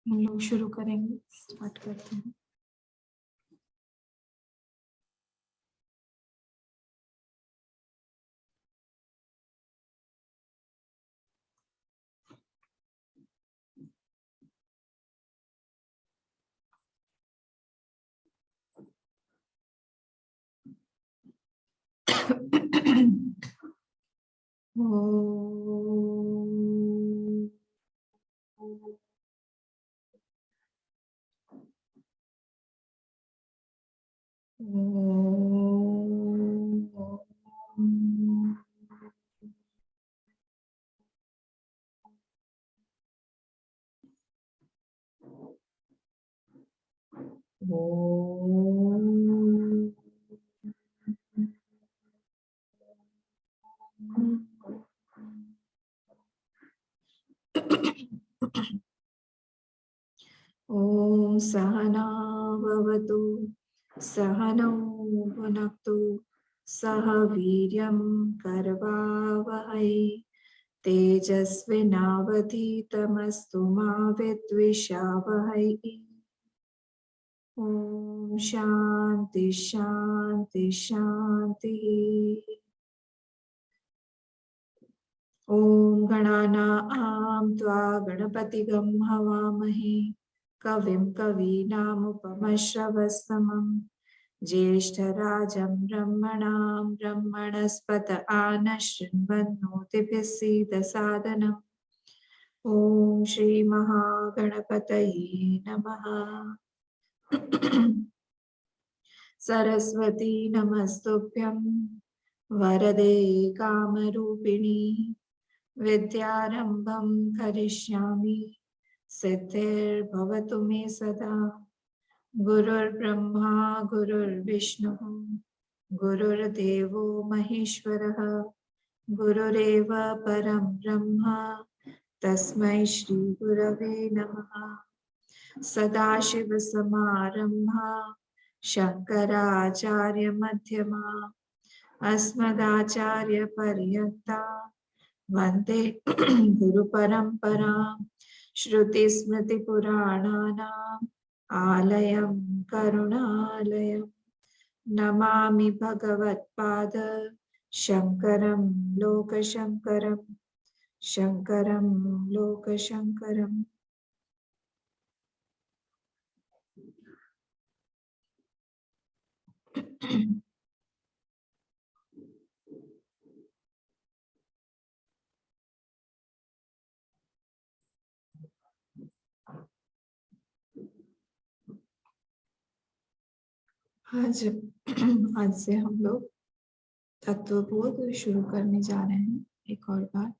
हम लोग शुरू करेंगे, स्टार्ट करते हैं। ॐ सहना भवतु सहनौ भुनक्तु सह वीर्यं करवावहै तेजस्विनावधीतमस्तु मा विद्विषावहै। ॐ शान्ति शान्ति शान्तिः। ॐ गणानां त्वा गणपतिगं हवामहे कविं कवीनामुपमश्रवस्तमं ज्येष्ठराजं ब्रह्मणां ब्रह्मणस्पत आनशृण्वन्नोतिभिः सीदसादनम्। ॐ श्रीमहागणपतये नमः। सरस्वती नमस्तुभ्यं वरदे कामरूपिणी विद्यारम्भं करिष्यामि सिद्धिर्भवतु मे सदा। गुरुर्ब्रह्मा गुरुर्विष्णुः गुरुर्देवो महेश्वरः गुरुरेव परं ब्रह्म तस्मै श्री गुरवे नमः। सदाशिवसमारम्भा शङ्कराचार्यमध्यमा अस्मदाचार्यपर्यन्ता वन्दे गुरुपरम्परां। श्रुतिस्मृतिपुराणानाम् आलयं करुणालयं नमामि भगवत्पाद शङ्करं लोकशङ्करं शङ्करं लोकशङ्करम्। आज से हम लोग तत्वबोध शुरू करने जा रहे हैं एक और बार।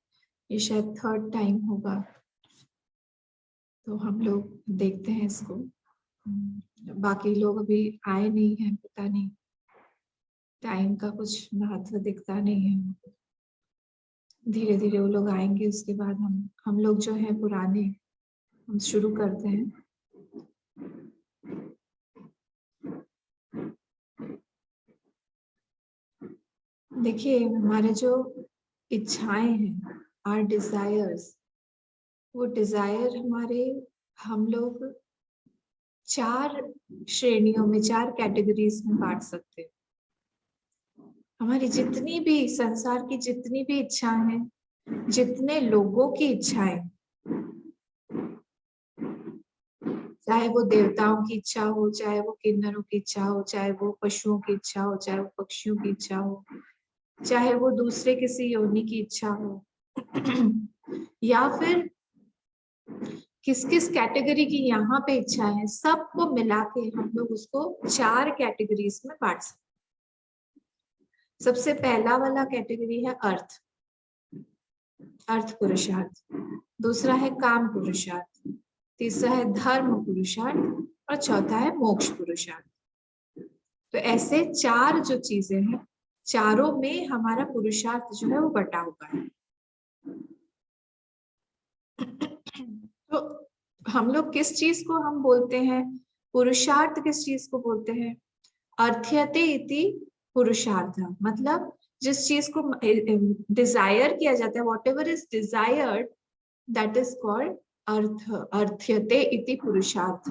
ये शायद थर्ड टाइम होगा, तो हम लोग देखते हैं इसको। बाकी लोग अभी आए नहीं हैं, पता नहीं, टाइम का कुछ महत्व दिखता नहीं है। धीरे धीरे वो लोग आएंगे, उसके बाद हम लोग जो हैं पुराने, हम शुरू करते हैं। देखिए, हमारे जो इच्छाएं हैं, आर डिजायर्स, वो डिजायर हमारे, हम लोग 4 श्रेणियों में, 4 कैटेगरीज में बांट सकते हैं। हमारी जितनी भी संसार की जितनी भी इच्छाएं हैं, जितने लोगों की इच्छाएं, चाहे वो देवताओं की इच्छा हो, चाहे वो किन्नरों की इच्छा हो, चाहे वो पशुओं की इच्छा हो, चाहे वो पक्षियों की इच्छा हो, चाहे वो दूसरे किसी योनि की इच्छा हो, या फिर किस किस कैटेगरी की यहाँ पे इच्छा है, सबको मिला के हम लोग उसको 4 कैटेगरीज में बांट सकते हैं। सबसे पहला वाला कैटेगरी है अर्थ पुरुषार्थ, दूसरा है काम पुरुषार्थ, तीसरा है धर्म पुरुषार्थ और चौथा है मोक्ष पुरुषार्थ। तो ऐसे 4 जो चीजें हैं, चारों में हमारा पुरुषार्थ जो है वो बटा हुआ है। तो हम लोग किस चीज को हम बोलते हैं पुरुषार्थ, किस चीज को बोलते हैं? अर्थ्यते इति पुरुषार्थ, मतलब जिस चीज को डिजायर किया जाता है, whatever is desired, that is called artha अर्थ्यते इति पुरुषार्थ,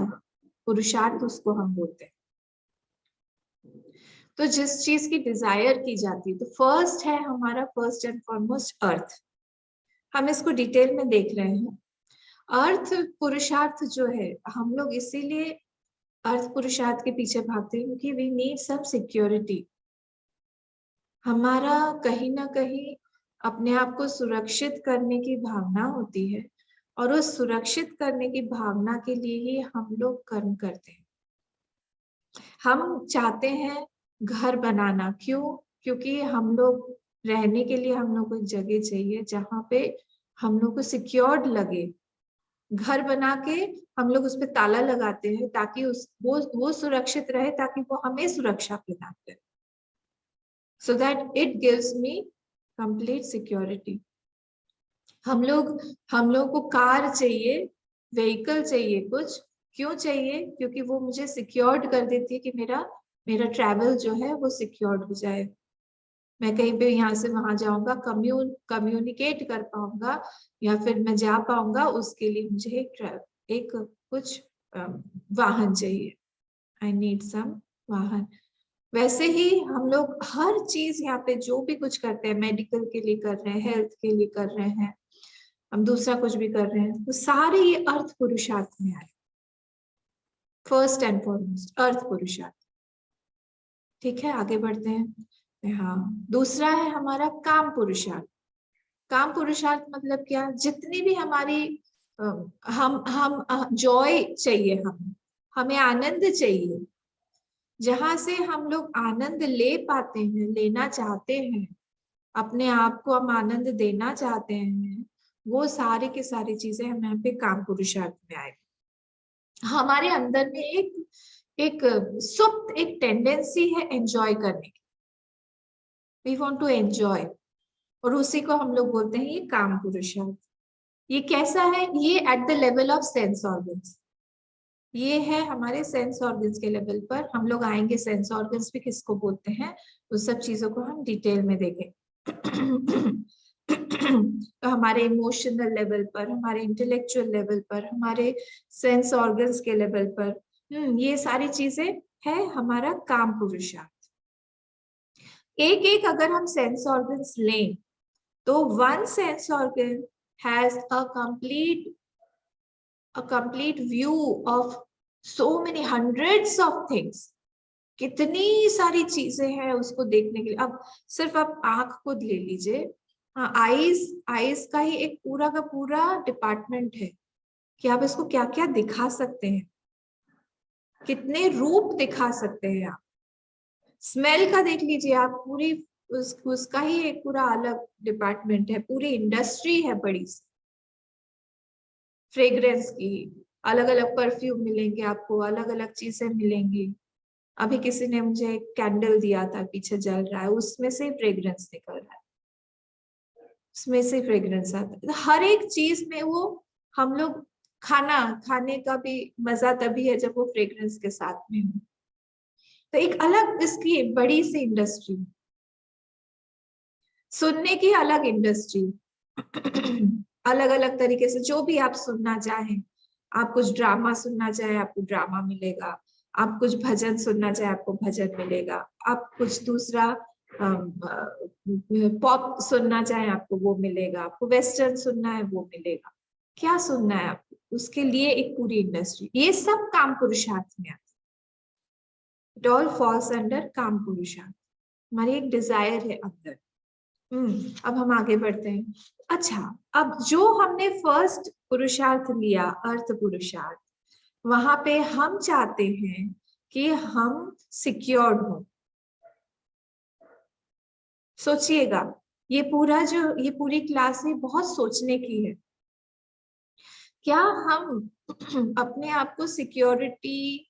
पुरुषार्थ उसको हम बोलते हैं। तो जिस चीज की डिजायर की जाती है, तो फर्स्ट है हमारा, फर्स्ट एंड फॉरमोस्ट अर्थ। हम इसको डिटेल में देख रहे हैं। अर्थ पुरुषार्थ जो है, हम लोग इसीलिए अर्थ पुरुषार्थ के पीछे भागते हैं क्योंकि वी नीड सम सिक्योरिटी। हमारा कहीं ना कहीं अपने आप को सुरक्षित करने की भावना होती है, और उस सुरक्षित करने की भावना के लिए ही हम लोग कर्म करते हैं। हम चाहते हैं घर बनाना, क्यों? क्योंकि हम लोग रहने के लिए हम लोग को एक जगह चाहिए जहां पे हम लोग को सिक्योर्ड लगे। घर बना के हम लोग उस पे ताला लगाते हैं ताकि वो सुरक्षित रहे, ताकि वो हमें सुरक्षा प्रदान करे, so that it gives me complete security। हम लोग को कार चाहिए, व्हीकल चाहिए कुछ, क्यों चाहिए? क्योंकि वो मुझे सिक्योर्ड कर देती है कि मेरा ट्रैवल जो है वो सिक्योर्ड हो जाए। मैं कहीं पे यहाँ से वहां जाऊंगा, कम्युनिकेट कर पाऊंगा, या फिर मैं जा पाऊंगा, उसके लिए मुझे एक कुछ वाहन चाहिए। आई नीड सम वाहन। वैसे ही हम लोग हर चीज यहाँ पे जो भी कुछ करते हैं, मेडिकल के लिए कर रहे हैं, हेल्थ के लिए कर रहे हैं, हम दूसरा कुछ भी कर रहे हैं, तो सारे ये अर्थ पुरुषार्थ में आए। फर्स्ट एंड फॉरमोस्ट अर्थ पुरुषार्थ। ठीक है, आगे बढ़ते हैं। हाँ, दूसरा है हमारा काम पुरुषार्थ। काम पुरुषार्थ मतलब क्या? जितनी भी हमारी हम जॉय चाहिए, हमें आनंद चाहिए, जहां से हम लोग आनंद ले पाते हैं, लेना चाहते हैं, अपने आप को हम आनंद देना चाहते हैं, वो सारी की सारी चीजें हम यहाँ पे काम पुरुषार्थ में आए। हमारे अंदर में एक सुप्त एक टेंडेंसी है एंजॉय करने की। वी वांट टू एंजॉय, और उसी को हम लोग बोलते हैं ये काम पुरुषार्थ। ये कैसा है? ये eight the level of sense organs. ये है हमारे सेंस ऑर्गन्स के लेवल पर। हम लोग आएंगे सेंस ऑर्गन्स भी किसको बोलते हैं, उस सब चीजों को हम डिटेल में देखें। तो हमारे इमोशनल लेवल पर, हमारे इंटेलेक्चुअल लेवल पर, हमारे सेंस ऑर्गन्स के लेवल पर, ये सारी चीजें है हमारा काम पुरुषार्थ। एक एक अगर हम सेंस ऑर्गन्स लें, तो one sense organ has a complete view of so many hundreds of things। कितनी सारी चीजें हैं उसको देखने के लिए। अब सिर्फ आप आंख को ले लीजिए, हाँ, आईज का ही एक पूरा का पूरा डिपार्टमेंट है कि आप इसको क्या क्या दिखा सकते हैं, कितने रूप दिखा सकते हैं आप। स्मेल का देख लीजिए आप, पूरी उसका ही एक पूरा अलग डिपार्टमेंट है, पूरी इंडस्ट्री है बड़ी सी। फ्रेग्रेंस की अलग अलग परफ्यूम मिलेंगे आपको, अलग अलग चीजें मिलेंगी। अभी किसी ने मुझे एक कैंडल दिया था, पीछे जल रहा है, उसमें से फ्रेग्रेंस निकल रहा है, उसमें से फ्रेग्रेंस आता है। हर एक चीज में वो हम लोग खाने का भी मजा तभी है जब वो फ्रेग्रेंस के साथ में हो। तो एक अलग इसकी बड़ी सी इंडस्ट्री। सुनने की अलग इंडस्ट्री, अलग अलग तरीके से जो भी आप सुनना चाहें। आप कुछ ड्रामा सुनना चाहे, आपको ड्रामा मिलेगा। आप कुछ भजन सुनना चाहे, आपको भजन मिलेगा। आप कुछ दूसरा पॉप सुनना चाहे, आपको वो मिलेगा। आपको वेस्टर्न सुनना है, वो मिलेगा। क्या सुनना है आपको, उसके लिए एक पूरी इंडस्ट्री। ये सब काम पुरुषार्थ में आता है। इट ऑल फॉल्स अंडर काम पुरुषार्थ। हमारी एक डिजायर है अंदर। अब हम आगे बढ़ते हैं। अच्छा, अब जो हमने फर्स्ट पुरुषार्थ लिया, अर्थ पुरुषार्थ, वहां पे हम चाहते हैं कि हम सिक्योर्ड हो। सोचिएगा, ये पूरी क्लास है, बहुत सोचने की है। क्या हम अपने आप को सिक्योरिटी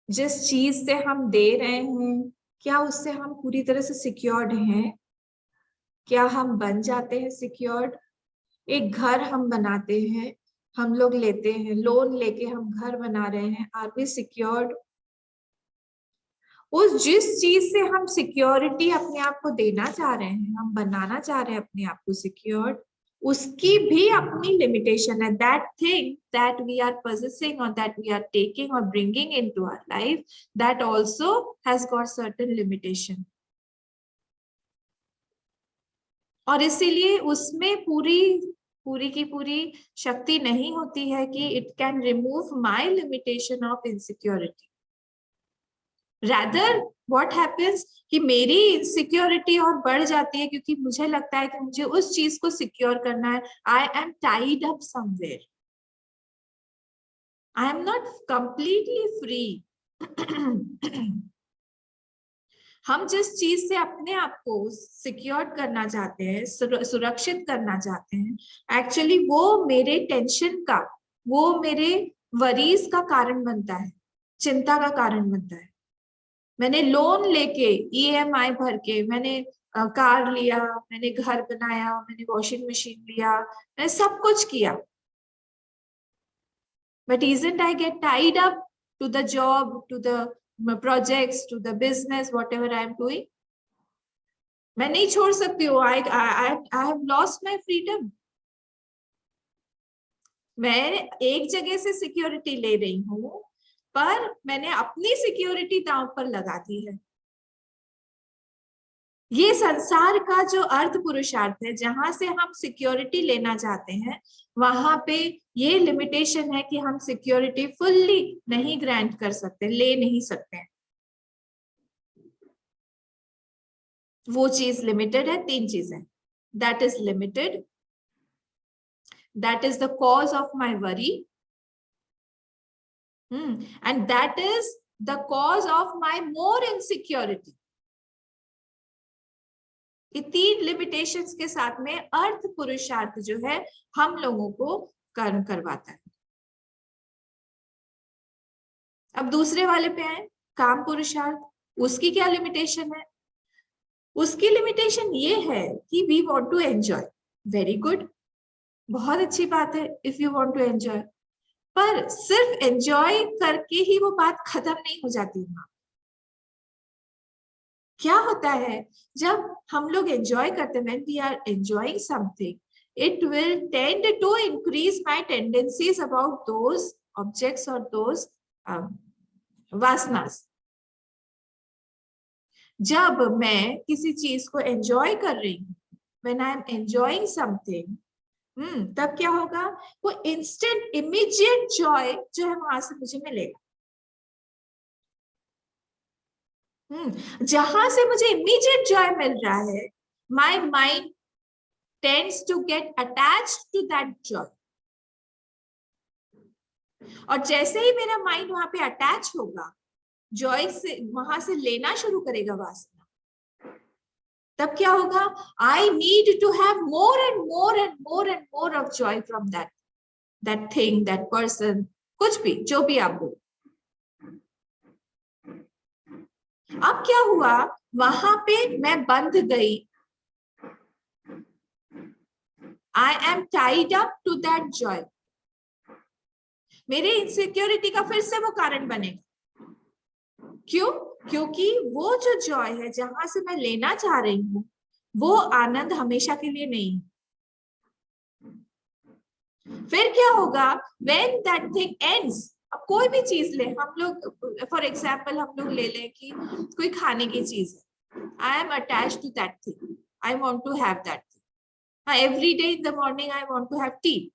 जिस चीज से हम दे रहे हैं, क्या उससे हम पूरी तरह से सिक्योर्ड हैं? क्या हम बन जाते हैं सिक्योर्ड? एक घर हम बनाते हैं, हम लोग लेते हैं लोन लेके, हम घर बना रहे हैं, आर वी सिक्योर्ड? उस जिस चीज से हम सिक्योरिटी अपने आप को देना चाह रहे हैं, हम बनाना चाह रहे हैं अपने आप को सिक्योर्ड, उसकी भी अपनी लिमिटेशन है. That thing that we are possessing or that we are taking or bringing into our life, that also has got certain limitation. और इसीलिए उसमें पूरी की पूरी शक्ति नहीं होती है कि it can remove my limitation of insecurity. Rather what happens कि मेरी इनसिक्योरिटी और बढ़ जाती है क्योंकि मुझे लगता है कि मुझे उस चीज को सिक्योर करना है. I am tied up somewhere, I am not completely free. हम जिस चीज से अपने आप को सिक्योर करना चाहते हैं, सुरक्षित करना चाहते हैं, एक्चुअली वो मेरे टेंशन का, वो मेरे वरीज का कारण बनता है, चिंता का कारण बनता है. मैंने लोन लेके EMI भर के मैंने कार लिया, मैंने घर बनाया, मैंने वॉशिंग मशीन लिया, मैंने सब कुछ किया, but isn't I get tied up to the job, to the projects, to the business, whatever I am doing. मैं नहीं छोड़ सकती हूँ. I have lost my freedom. मैं एक जगह से सिक्योरिटी ले रही हूँ, पर मैंने अपनी सिक्योरिटी दांव पर लगा दी है. ये संसार का जो अर्थ पुरुषार्थ है, जहां से हम सिक्योरिटी लेना चाहते हैं, वहां पे ये लिमिटेशन है कि हम सिक्योरिटी फुल्ली नहीं ग्रांट कर सकते, ले नहीं सकते. वो चीज लिमिटेड है. 3 चीजें. That is limited, that is the cause of my worry, and that is the cause of my more insecurity. ये 3 लिमिटेशंस के साथ में अर्थ पुरुषार्थ जो है हम लोगों को कर्म करवाता है. अब दूसरे वाले पे आए, काम पुरुषार्थ. उसकी क्या लिमिटेशन है? उसकी लिमिटेशन ये है कि we want to enjoy. Very good, बहुत अच्छी बात है. If you want to enjoy, पर सिर्फ एंजॉय करके ही वो बात खत्म नहीं हो जाती है. क्या होता है जब हम लोग एंजॉय करते हैं, when we are enjoying something, it will tend to increase my tendencies about those objects or those vasanas. जब मैं किसी चीज को एंजॉय कर रही हूँ, when I am enjoying something, तब क्या होगा? वो इंस्टेंट इमीडिएट जॉय जो है वहां से मुझे मिलेगा. जहां से मुझे इमीडिएट जॉय मिल रहा है, my mind tends to get attached to that joy. और जैसे ही मेरा माइंड वहां पे अटैच होगा, जॉय से वहां से लेना शुरू करेगा वासना, तब क्या होगा? I need to have more and more and more and more of joy from that thing, that person, कुछ भी, जो भी आप बोलो. अब क्या हुआ? वहां पे मैं बंध गई. I am tied up to that joy. मेरे इनसिक्योरिटी का फिर से वो कारण बनेगा. क्यों? क्योंकि वो जो जॉय है, जहां से मैं लेना चाह रही हूँ, वो आनंद हमेशा के लिए नहीं. फिर क्या होगा? when that thing ends, अब कोई भी चीज ले, हम लोग फॉर एग्जाम्पल हम लोग ले लें कि कोई खाने की चीज है. I am attach to that thing, I want to have that thing. Every day in the morning I want to have tea.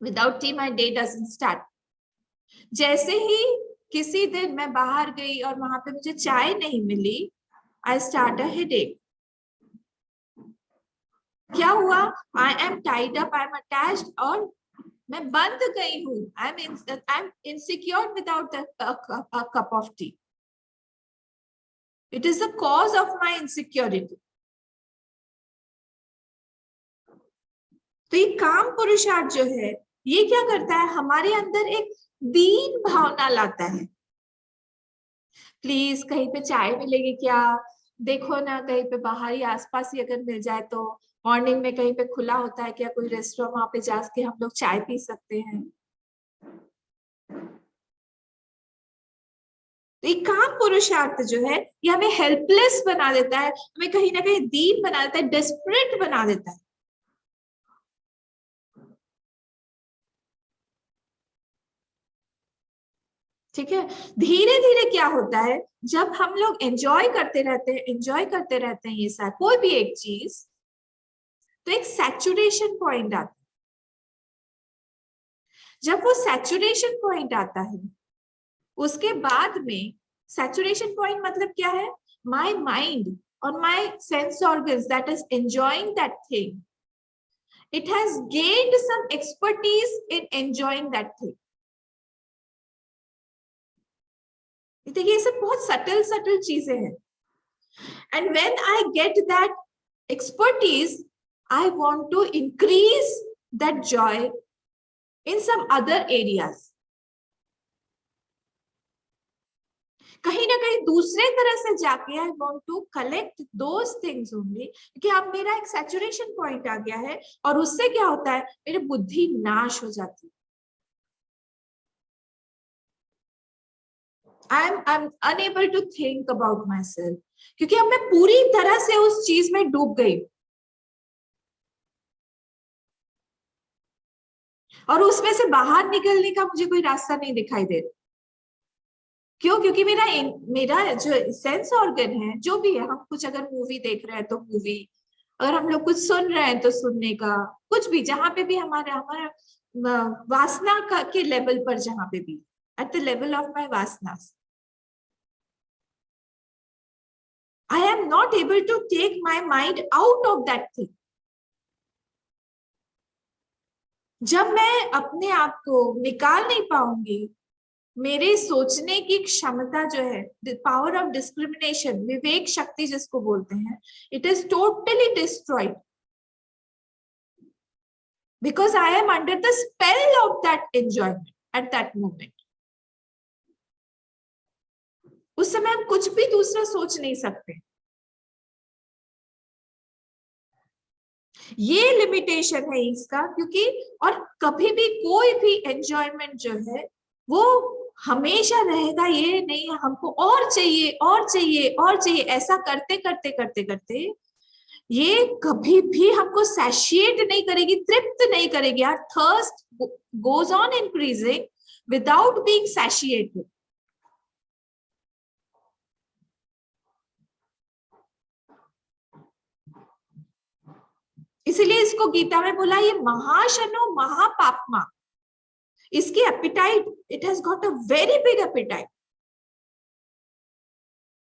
Without tea my day doesn't start. जैसे ही किसी दिन मैं बाहर गई और वहां पे मुझे चाय नहीं मिली, आई स्टार्ट अ हेडेक. क्या हुआ? आई am tied up, I am attached, और मैं बंद गई हूँ. I am insecure without a cup of T. It is the cause of my insecurity. तो ये काम पुरुषार्थ जो है, ये क्या करता है? हमारे अंदर एक दीन भावना लाता है. प्लीज कहीं पे चाय मिलेगी क्या? देखो ना, कहीं पे बाहर ही आसपास ही अगर मिल जाए तो. मॉर्निंग में कहीं पे खुला होता है क्या कोई रेस्टोरेंट? वहां पे जाके हम लोग चाय पी सकते हैं. तो ये काम पुरुषार्थ जो है, ये हमें हेल्पलेस बना देता है, हमें कहीं ना कहीं दीन बना देता है, डेस्परेट बना देता है. ठीक है, धीरे धीरे क्या होता है, जब हम लोग एंजॉय करते रहते हैं, एंजॉय करते रहते हैं ये साथ कोई भी एक चीज, तो एक सैचुरेशन पॉइंट आता है। जब वो सैचुरेशन पॉइंट आता है, उसके बाद में, सैचुरेशन पॉइंट मतलब क्या है, माय माइंड और my sense organs that is enjoying that thing, it has gained some expertise in enjoying that thing. देखिए ये सब बहुत सटल चीजें हैं, and when I get that expertise, I want to increase that joy in some other areas. कहीं ना कहीं दूसरे तरह से जाके I want to collect those things only, क्योंकि अब मेरा एक सैचुरेशन पॉइंट आ गया है, और उससे क्या होता है, मेरी बुद्धि नाश हो जाती है। I'm unable to think about myself, क्योंकि अब मैं पूरी तरह से उस चीज में डूब गई, और उसमें से बाहर निकलने का मुझे कोई रास्ता नहीं दिखाई दे रहा। क्यों? क्योंकि मेरा मेरा जो सेंस ऑर्गन है, जो भी है, हम कुछ अगर मूवी देख रहे हैं तो मूवी, अगर हम लोग कुछ सुन रहे हैं तो सुनने का, कुछ भी, जहां पे भी हमारा हमारा वासना का के लेवल पर, जहां पे भी, eight the level of my वासना, I am not able to take my mind out of that thing. जब मैं अपने आप को निकाल नहीं पाऊंगी, मेरे सोचने की क्षमता जो है, पावर ऑफ डिस्क्रिमिनेशन, विवेक शक्ति जिसको बोलते हैं, it is totally destroyed, because I am under the spell of that enjoyment at that moment. उस समय हम कुछ भी दूसरा सोच नहीं सकते। ये लिमिटेशन है इसका, क्योंकि और कभी भी कोई भी एंजॉयमेंट जो है वो हमेशा रहेगा, ये नहीं हमको और चाहिए और चाहिए और चाहिए, ऐसा करते करते करते करते ये कभी भी हमको सैशिएट नहीं करेगी, तृप्त नहीं करेगी। यार, thirst goes on increasing without being satiated. इसीलिए इसको गीता में बोला ये महाशनो महापापमा। इसकी appetite, it has got a very big appetite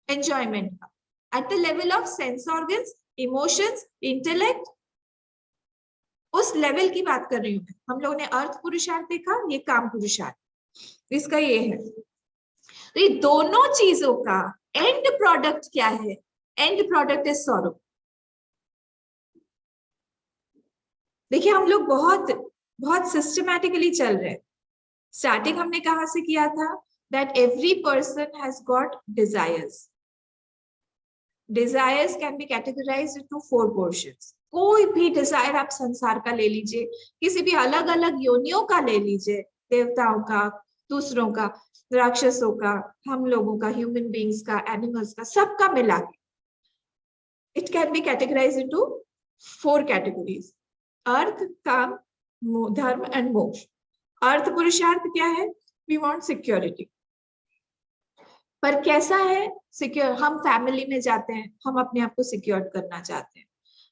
enjoyment का, at the level of sense organs, emotions, intellect, उस लेवल की बात कर रही हूं मैं। हम लोगों ने अर्थ पुरुषार्थ देखा, ये काम पुरुषार्थ, इसका ये है। तो ये दोनों चीजों का एंड प्रोडक्ट क्या है? And product is sorrow. देखिए हम लोग बहुत बहुत सिस्टमैटिकली चल रहे हैं। स्टार्टिंग हमने कहां से किया था? That every person has got desires. Desires can be categorised into 4 portions. कोई भी डिजायर आप संसार का ले लीजिए, किसी भी अलग अलग योनियों का ले लीजिए, देवताओं का, दूसरों का, राक्षसों का, हम लोगों का, ह्यूमन बींग्स का, एनिमल्स का, सबका मिला के it can be categorised into 4 categories: artha, kama, dharma and moksha. अर्थ पुरुषार्थ क्या है? We want security. पर कैसा है सिक्योर? हम फैमिली में जाते हैं, हम अपने आप को सिक्योर करना चाहते हैं।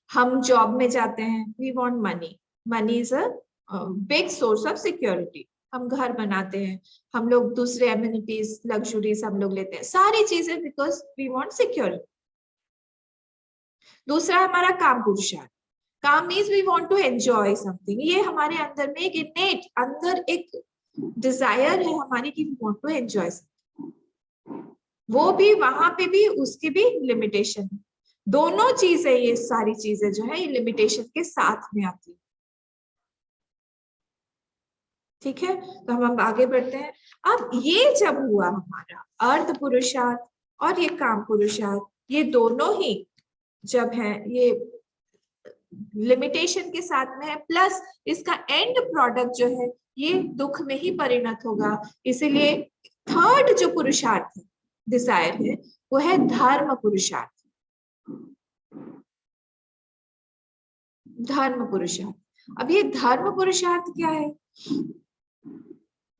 हम जॉब में जाते हैं, we want money. Money is a big source of security. हम घर बनाते हैं, हम लोग दूसरे एमिनिटीज, लग्जरीज हम लोग लेते हैं, सारी चीजें बिकॉज वी वांट सिक्योरिटी। दूसरा हमारा काम पुरुषार्थ। काम means we want to enjoy something. ये हमारे अंदर में एक इनेट, अंदर एक डिजायर है हमारी कि we want to enjoy something. वो भी, वहां पे भी उसकी भी लिमिटेशन है। दोनों चीजें, ये सारी चीजें जो है, ये लिमिटेशन के साथ में आती है। ठीक है, तो हम आगे बढ़ते हैं। अब ये जब हुआ हमारा अर्थ पुरुषार्थ और ये काम पुरुषार्थ, ये दोनों ही जब है, ये लिमिटेशन के साथ में है, प्लस इसका एंड प्रोडक्ट जो है ये दुख में ही परिणत होगा। इसीलिए थर्ड जो पुरुषार्थ है, डिजायर है, वो है धर्म पुरुषार्थ। धर्म पुरुषार्थ। अब ये धर्म पुरुषार्थ क्या है?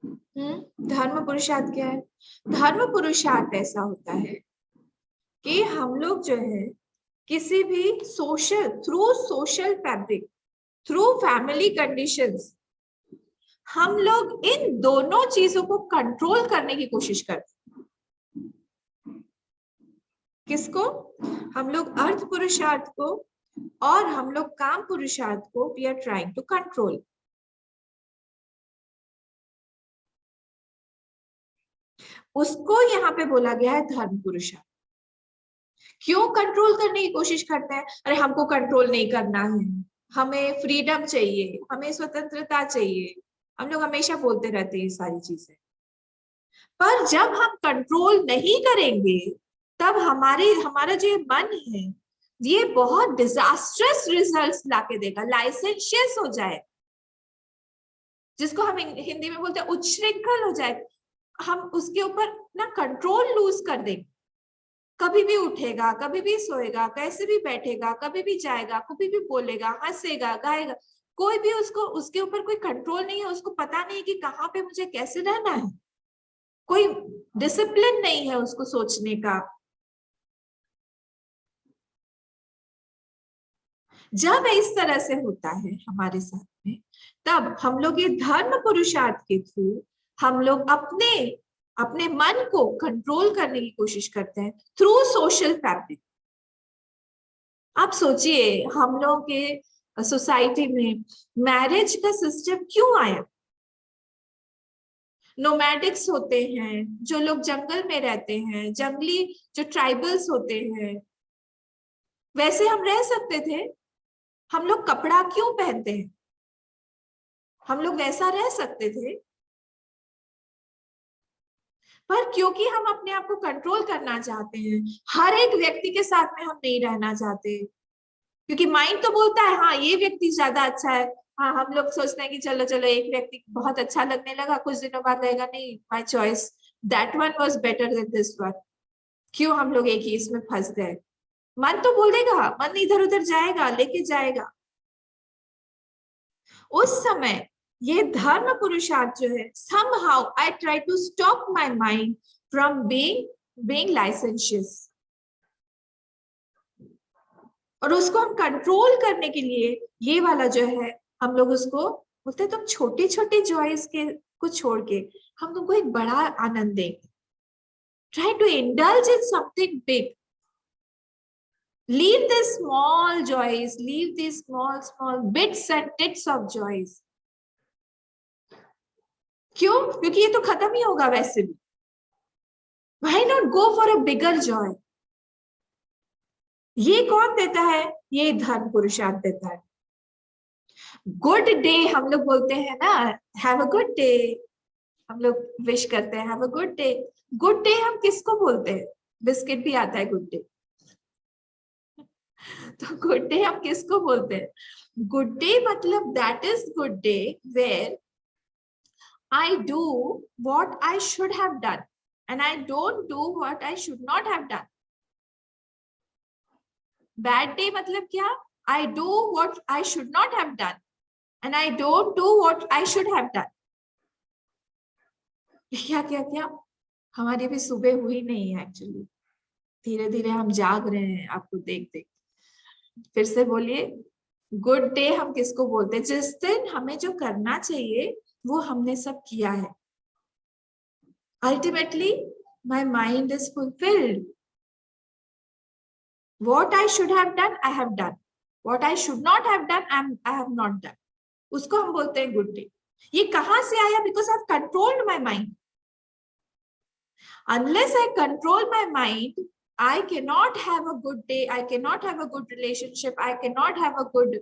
धर्म पुरुषार्थ क्या है? धर्म पुरुषार्थ ऐसा होता है कि हम लोग जो है किसी भी through social fabric, through family conditions, हम लोग इन दोनों चीजों को कंट्रोल करने की कोशिश करते हैं। किसको? हम लोग अर्थ पुरुषार्थ को और हम लोग काम पुरुषार्थ को we are trying to control. उसको यहाँ पे बोला गया है धर्म पुरुषार्थ। क्यों कंट्रोल करने की कोशिश करते हैं? अरे हमको कंट्रोल नहीं करना है, हमें फ्रीडम चाहिए, हमें स्वतंत्रता चाहिए। हम लोग हमेशा बोलते रहते हैं ये सारी चीजें, पर जब हम कंट्रोल नहीं करेंगे तब हमारा जो मन है ये बहुत डिजास्ट्रस रिजल्ट्स लाके देगा, लाइसेंशियस हो जाए, जिसको हम हिंदी में बोलते हैं उच्छृंखल हो जाए। हम उसके ऊपर ना कंट्रोल लूज कर देंगे। कभी भी उठेगा, कभी भी सोएगा, कैसे भी बैठेगा, कभी भी जाएगा, कभी भी बोलेगा, हंसेगा, गाएगा, कोई भी उसके ऊपर कोई कंट्रोल नहीं है। उसको पता नहीं कि कहाँ पे मुझे कैसे रहना है, कोई डिसिप्लिन नहीं है उसको सोचने का। जब इस तरह से होता है हमारे साथ में, तब हम लोग ये धर्म पुरुषार्थ के थ्रू हम लोग अपने अपने मन को कंट्रोल करने की कोशिश करते हैं थ्रू सोशल फैब्रिक। आप सोचिए हम लोग के सोसाइटी में मैरिज का सिस्टम क्यों आया? नोमैडिक्स होते हैं, जो लोग जंगल में रहते हैं, जंगली जो ट्राइबल्स होते हैं, वैसे हम रह सकते थे। हम लोग कपड़ा क्यों पहनते हैं? हम लोग वैसा रह सकते थे, पर क्योंकि हम अपने आप को कंट्रोल करना चाहते हैं, हर एक व्यक्ति के साथ में हम नहीं रहना चाहते, क्योंकि माइंड तो बोलता है हाँ ये व्यक्ति ज्यादा अच्छा है। हाँ, हम लोग सोचते हैं कि चलो चलो एक व्यक्ति बहुत अच्छा लगने लगा, कुछ दिनों बाद लगेगा नहीं, my choice, that one was better than this one. क्यों हम लोग एक ही इसमें फंस गए? मन तो बोल देगा, मन इधर उधर जाएगा, लेके जाएगा। उस समय ये धर्म पुरुषार्थ जो है, somehow I try to stop my mind from being licentious, और उसको हम कंट्रोल करने के लिए ये वाला जो है, हम लोग उसको बोलते हैं तुम छोटी छोटी जॉयस के को छोड़ के हम तुमको एक बड़ा आनंद देंगे। Try to indulge in something big, leave these small joys, leave these small bits and tits of joys। क्यों? क्योंकि ये तो खत्म ही होगा वैसे भी। Why not go for a bigger joy? ये कौन देता है? ये धर्म पुरुषार्थ देता है। गुड डे हम लोग बोलते हैं ना, हैव अ गुड डे, हम लोग विश करते हैं have a good day. Good day हम किसको बोलते हैं? बिस्किट भी आता है गुड डे। तो गुड डे हम किसको बोलते हैं? गुड डे मतलब that is good day where I do what I should have done and I don't do what I should not have done। Bad day मतलब क्या? I do what I should not have done and I don't do what I should have done। क्या क्या क्या? हमारी भी सुबह हुई नहीं है एक्चुअली, धीरे धीरे हम जाग रहे हैं आपको देख देख। फिर से बोलिए, गुड डे हम किसको बोलते हैं? जिस दिन हमें जो करना चाहिए वो हमने सब किया है। Ultimately my mind is fulfilled. What I should have done, I have done. What I should not have done, I have not done। उसको हम बोलते हैं गुड डे। ये कहां से आया? Because I controlled my mind. Unless I control my mind, I cannot have a good day, I cannot have a good relationship, I cannot have a good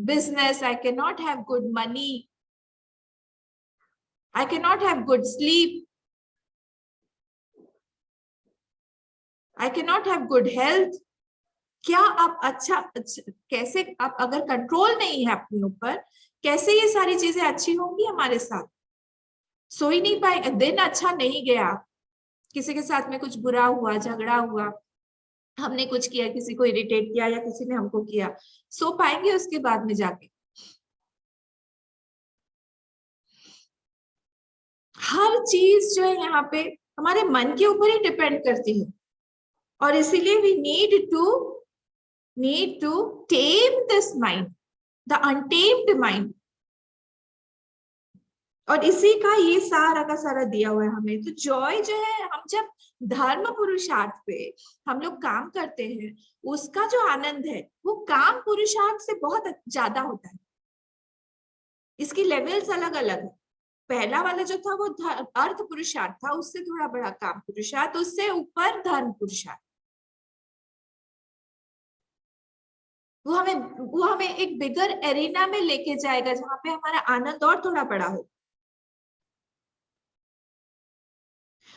business, I cannot have good money, I cannot have good sleep, I cannot have good health। क्या आप अच्छा कैसे, आप अगर control नहीं है अपने ऊपर, कैसे ये सारी चीजें अच्छी होंगी हमारे साथ? सो ही नहीं पाएंगे, दिन अच्छा नहीं गया, किसी के साथ में कुछ बुरा हुआ, झगड़ा हुआ, हमने कुछ किया, किसी को इरिटेट किया या किसी ने हमको किया, सो पाएंगे उसके बाद में जाके? हर चीज जो है यहाँ पे हमारे मन के ऊपर ही डिपेंड करती है, और इसीलिए we need to tame this mind, the untamed mind. और इसी का ये सारा का सारा दिया हुआ है हमें। तो जॉय जो है, हम जब धर्म पुरुषार्थ पे हम लोग काम करते हैं, उसका जो आनंद है वो काम पुरुषार्थ से बहुत ज्यादा होता है। इसकी लेवल्स अलग अलग है। पहला वाला जो था वो अर्थ पुरुषार्थ था, उससे थोड़ा बड़ा काम पुरुषार्थ, उससे ऊपर धर्म पुरुषार्थ। वो हमें एक बिगर एरिना में लेके जाएगा जहां पे हमारा आनंद और थोड़ा बड़ा हो।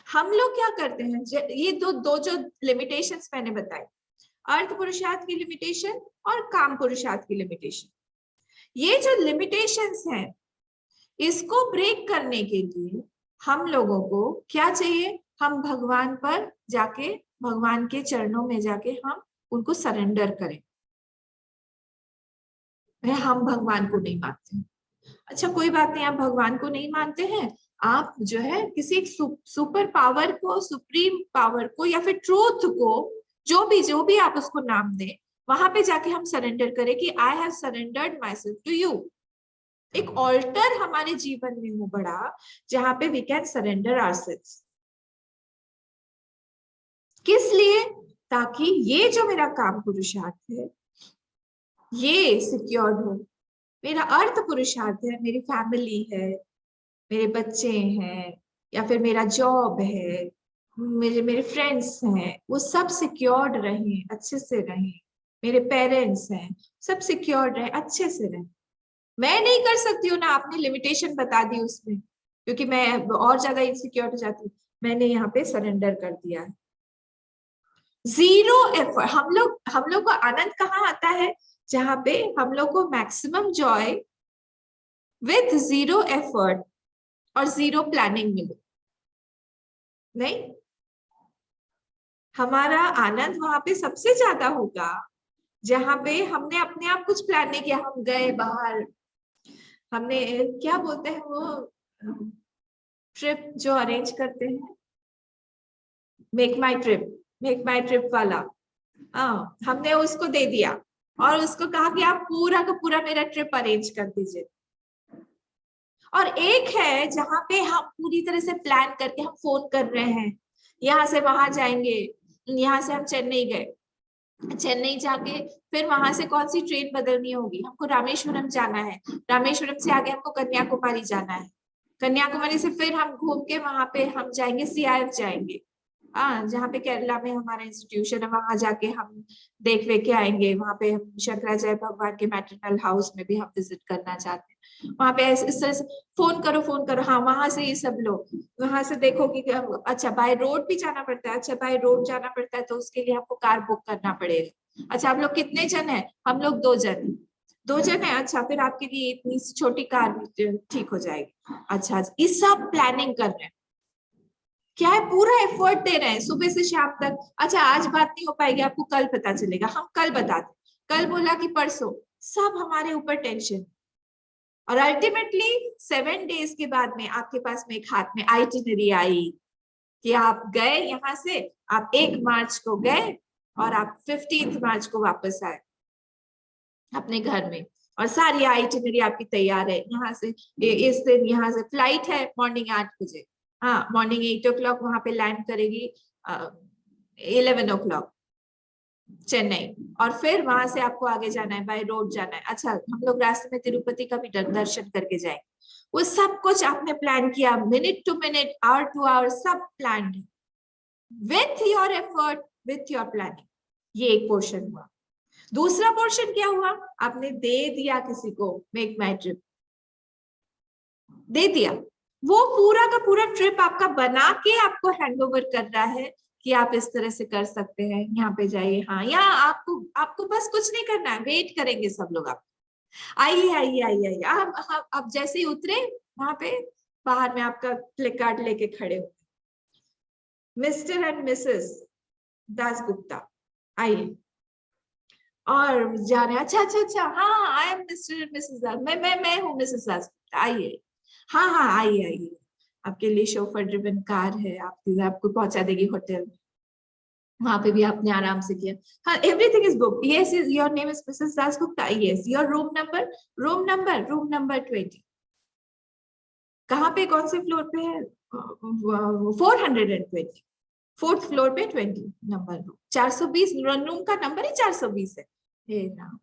हम लोग क्या करते हैं, ये दो दो जो लिमिटेशंस मैंने बताई, अर्थ पुरुषार्थ की लिमिटेशन और काम पुरुषार्थ की लिमिटेशन, ये जो लिमिटेशंस हैं, इसको ब्रेक करने के लिए हम लोगों को क्या चाहिए, हम भगवान पर जाके, भगवान के चरणों में जाके हम उनको सरेंडर करें। हम भगवान को नहीं मानते। अच्छा कोई बात नहीं, आप भगवान को नहीं मानते हैं, आप जो है किसी एक सुपर पावर को, सुप्रीम पावर को, या फिर ट्रूथ को, जो भी आप उसको नाम दें, वहां पे जाके हम सरेंडर करें कि I have surrendered myself to you. एक ऑल्टर हमारे जीवन में हो बड़ा, जहां पे वी कैन सरेंडर आवरसेल्व्स। किस लिए? ताकि ये जो मेरा काम पुरुषार्थ है ये सिक्योर्ड हो। मेरा अर्थ पुरुषार्थ है, मेरी फैमिली है, मेरे बच्चे हैं, या फिर मेरा जॉब है, मेरे मेरे फ्रेंड्स हैं, वो सब सिक्योर्ड रहें, अच्छे से रहें। मेरे पेरेंट्स हैं, सब सिक्योर्ड रहे, अच्छे से रहें। मैं नहीं कर सकती हूँ ना, आपने लिमिटेशन बता दी उसमें, क्योंकि मैं और ज्यादा इनसिक्योर हो जाती हूँ। मैंने यहाँ पे सरेंडर कर दिया है। Zero effort. हम लोग को आनंद कहाँ आता है? जहां पे हम लोग को maximum Joy with zero effort और जीरो प्लानिंग मिले। नहीं, हमारा आनंद वहां पे सबसे ज्यादा होगा जहां पे हमने अपने आप कुछ प्लान नहीं किया, हम गए बाहर, हमने क्या बोलते हैं वो ट्रिप जो अरेंज करते हैं, मेक माई ट्रिप वाला। हाँ, हमने उसको दे दिया और उसको कहा कि आप पूरा का पूरा मेरा ट्रिप अरेंज कर दीजिए। और एक है जहां पे हम पूरी तरह से प्लान करके हम फोन कर रहे हैं, यहाँ से वहां जाएंगे, यहाँ से हम चेन्नई गए, चेन्नई जाके फिर वहां से कौन सी ट्रेन बदलनी होगी, हमको रामेश्वरम जाना है, रामेश्वरम से आगे हमको कन्याकुमारी जाना है, कन्याकुमारी से फिर हम घूम के वहां पे हम जाएंगे सीआईएफ जाएंगे, जहाँ पे केरला में हमारा इंस्टीट्यूशन है, वहां जाके हम देख वे के आएंगे। वहां पे हम शंकराचार्य भगवान के मैटरनल हाउस में भी हम विजिट करना चाहते हैं। वहां पे इस तरह से फोन करो, हाँ वहां से ये सब लो, वहां से देखो कि अच्छा बाय रोड भी जाना पड़ता है, अच्छा बाय रोड जाना पड़ता है तो उसके लिए हमको कार बुक करना पड़ेगा। अच्छा आप लोग कितने जन है? हम लोग 2 जन, 2 जन है, अच्छा फिर आपके लिए इतनी छोटी कार ठीक हो जाएगी। अच्छा ये सब प्लानिंग कर रहे हैं, क्या है, पूरा एफर्ट दे रहे हैं सुबह से शाम तक। अच्छा आज बात नहीं हो पाएगी, आपको कल पता चलेगा, हम कल बताते, कल बोला कि परसों, सब हमारे ऊपर टेंशन। और अल्टीमेटली 7 डेज के बाद में आपके पास में एक हाथ में आइटिनरी आई कि आप गए यहाँ से, आप 1 मार्च को गए और आप 15 मार्च को वापस आए अपने घर में, और सारी आइटिनरी आपकी तैयार है। यहाँ से इस दिन यहाँ से फ्लाइट है मॉर्निंग 8 बजे, हाँ मॉर्निंग 8 o'clock वहां पे लैंड करेगी, 11 o'clock चेन्नई, और फिर वहां से आपको आगे जाना है, बाय रोड जाना है। अच्छा हम लोग रास्ते में तिरुपति का भी दर्शन करके जाएंगे। वो सब कुछ आपने प्लान किया, minute to minute, hour to hour, सब plan with your effort, with your planning. ये एक पोर्शन हुआ। दूसरा पोर्शन क्या हुआ? आपने दे दिया किसी को मेक माई ट्रिप, दे दिया, वो पूरा का पूरा ट्रिप आपका बना के आपको हैंडओवर कर रहा है कि आप इस तरह से कर सकते हैं, यहाँ पे जाइए, हाँ यहाँ आपको आपको बस कुछ नहीं करना है, वेट करेंगे सब लोग। आप आइए आइए आइए आइए, आप जैसे ही उतरे वहां पे बाहर में आपका प्ले कार्ड लेके खड़े हो, मिस्टर एंड मिसेस दासगुप्ता आइए, और जा रहे हैं, अच्छा अच्छा अच्छा, हाँ I am mister and missus Das, मैं हूँ मिसेस दास, आइए, हाँ हाँ आइए आइए, आपके लिए शोफर ड्रिवन कार है, आपको पहुंचा देगी होटल में, वहां पे भी आपने आराम से किया। हाँ, everything is book. Yes, is your name is Mrs Dasgupta? Yes. Your room number 20। कहाँ पे, कौन से फ्लोर पे है? 420, 4th फ्लोर पे 20 नंबर रूम। 420 रूम का नंबर ही 420 है। हे ना।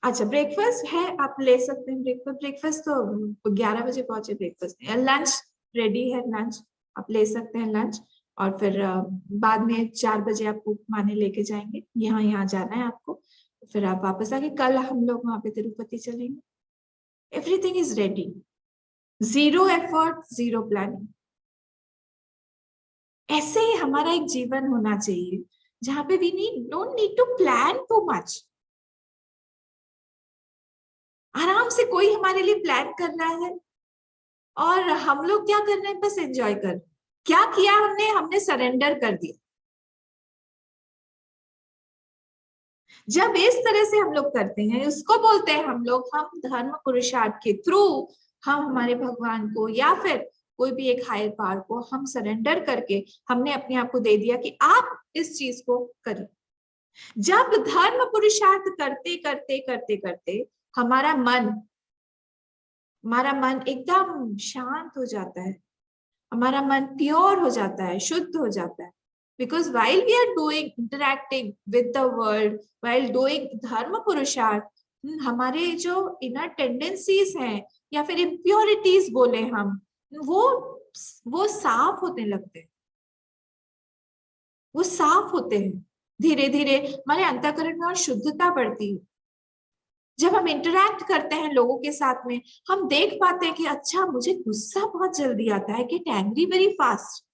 अच्छा, ब्रेकफास्ट है, आप ले सकते हैं ब्रेकफास्ट। ब्रेकफास्ट तो 11 बजे पहुंचे, ब्रेकफास्ट लंच रेडी है, लंच आप ले सकते हैं लंच। और फिर बाद में 4 बजे आपको माने लेके जाएंगे, यहाँ यहाँ जाना है आपको, फिर आप वापस आके कल हम लोग वहां पे तिरुपति चलेंगे। Everything is ready, zero effort, zero planning. ऐसे ही हमारा एक जीवन होना चाहिए जहां पे we don't need to plan too much. आराम से कोई हमारे लिए प्लान कर रहा है और हम लोग क्या कर रहे हैं, बस एंजॉय कर। क्या किया हमने? हमने सरेंडर कर दिया। जब इस तरह से हम लोग करते हैं, उसको बोलते हैं हम लोग, हम धर्म पुरुषार्थ के थ्रू हम हमारे भगवान को या फिर कोई भी एक हायर पावर को हम सरेंडर करके हमने अपने आप को दे दिया कि आप इस चीज को करें। जब धर्म पुरुषार्थ करते करते करते करते हमारा मन एकदम शांत हो जाता है, हमारा मन प्योर हो जाता है, शुद्ध हो जाता है। Because while we are doing interacting with the world, while doing धर्म पुरुषार्थ, हमारे जो इनर टेंडेंसीज हैं या फिर इम्प्योरिटीज बोले हम, वो साफ होने लगते हैं, वो साफ होते हैं। धीरे धीरे हमारे अंतःकरण में और शुद्धता बढ़ती है। जब हम इंटरैक्ट करते हैं लोगों के साथ में, हम देख पाते हैं कि अच्छा, मुझे गुस्सा बहुत जल्दी आता है, गेट एंग्री वेरी फास्ट।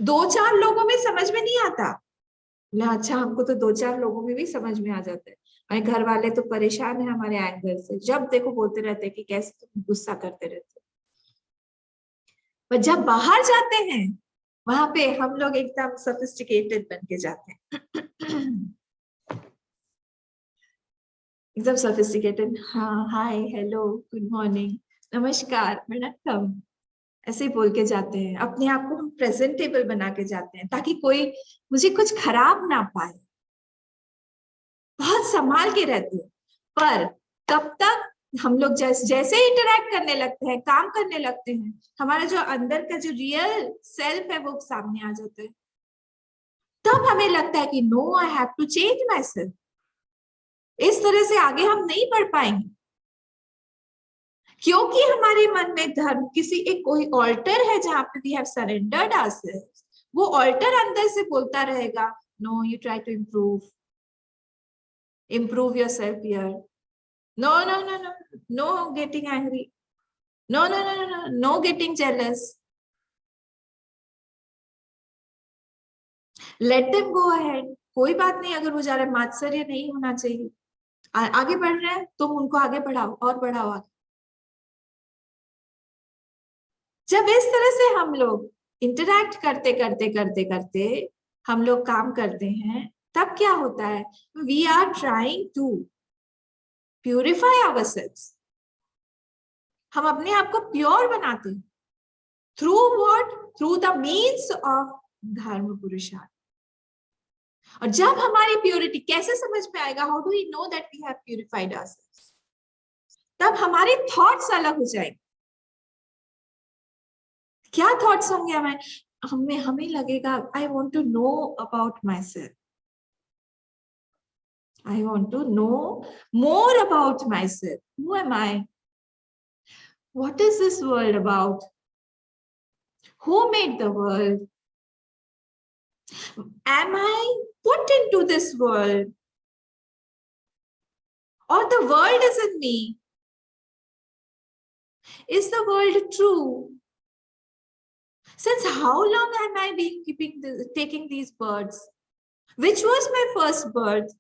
2-4 लोगों में समझ में नहीं आता, अच्छा हमको तो 2-4 लोगों में भी समझ में आ जाता है। हमारे घर वाले तो परेशान है हमारे एंगर से, जब देखो बोलते रहते हैं कि कैसे तुम गुस्सा करते रहते हो। पर जब बाहर जाते हैं वहां पे हम लोग एकदम सोफिस्टिकेटेड बन के जाते हैं। एकदम सोफिस्टिकेटेड। हाँ, हाय, हेलो, गुड मॉर्निंग, नमस्कार, वणक्कम, ऐसे ही बोल के जाते हैं। अपने आप को हम प्रेजेंटेबल बना के जाते हैं ताकि कोई मुझे कुछ खराब ना पाए। बहुत संभाल के रहते हैं। पर कब तक हम लोग जैसे इंटरैक्ट करने लगते हैं, काम करने लगते हैं, हमारा जो अंदर का जो रियल सेल्फ है वो सामने आ जाता है। तब हमें लगता है कि no, I have to change myself. इस तरह से आगे हम नहीं बढ़ पाएंगे, क्योंकि हमारे मन में धर्म किसी एक कोई ऑल्टर है जहां पे वी हैव सरेंडर्ड आवरसेल्व्स। वो ऑल्टर अंदर से बोलता रहेगा, no, you try to improve yourself here. No, no, no, no, no getting angry. No, no, no, no, no, no getting jealous. Let them go ahead. कोई बात नहीं, अगर वो जा रहा है, मात्सर्य नहीं होना चाहिए। आगे बढ़ रहे हैं, तुम उनको आगे बढ़ाओ और बढ़ाओ आगे। जब इस तरह से हम लोग इंटरैक्ट करते करते करते करते हम लोग काम करते हैं, तब क्या होता है, we are trying to purify ourselves. हम अपने आप को प्योर बनाते हैं through what, through the means of धर्म पुरुषार्थ। और जब हमारी प्योरिटी, कैसे समझ में आएगा, how do we know that we have purified ourselves? तब हमारे थॉट्स अलग हो जाएंगे। क्या थॉट्स होंगे हमें लगेगा, I want to know about myself, I want to know more about myself. Who am I? What is this world about? Who made the world? Am I put into this world? Or the world is in me? Is the world true? Since how long am I been taking these births? Which was my first birth?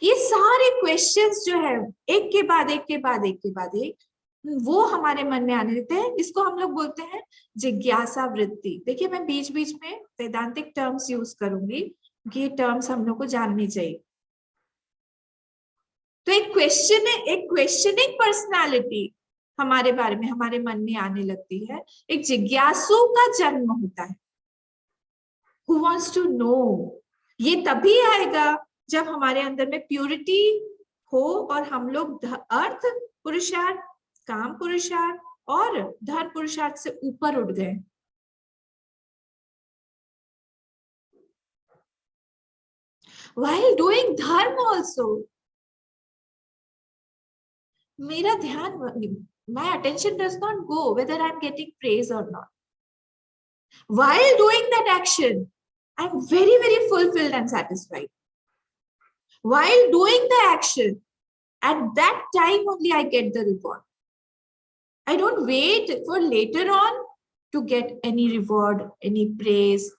ये सारे questions जो है एक के बाद एक के बाद एक के बाद एक, वो हमारे मन में आने लगते हैं। इसको हम लोग बोलते हैं जिज्ञासा वृत्ति। देखिए, मैं बीच बीच में वैदांतिक टर्म्स यूज करूंगी, ये टर्म्स हम लोग को जाननी चाहिए। तो एक क्वेश्चनिंग पर्सनालिटी हमारे बारे में हमारे मन में आने लगती है। एक जिज्ञासु का जन्म होता है, हु वांट्स टू नो। ये तभी आएगा जब हमारे अंदर में प्योरिटी हो और हम लोग अर्थ पुरुषार्थ, काम पुरुषार्थ और धर्म पुरुषार्थ से ऊपर उठ गए। While doing dharma also, मेरा ध्यान, my attention does not go whether I'm getting praise or not. While doing that action, I'm very, very fulfilled and satisfied. While doing the action, at that time only I get the reward. I don't wait for later on to get any reward, any praise,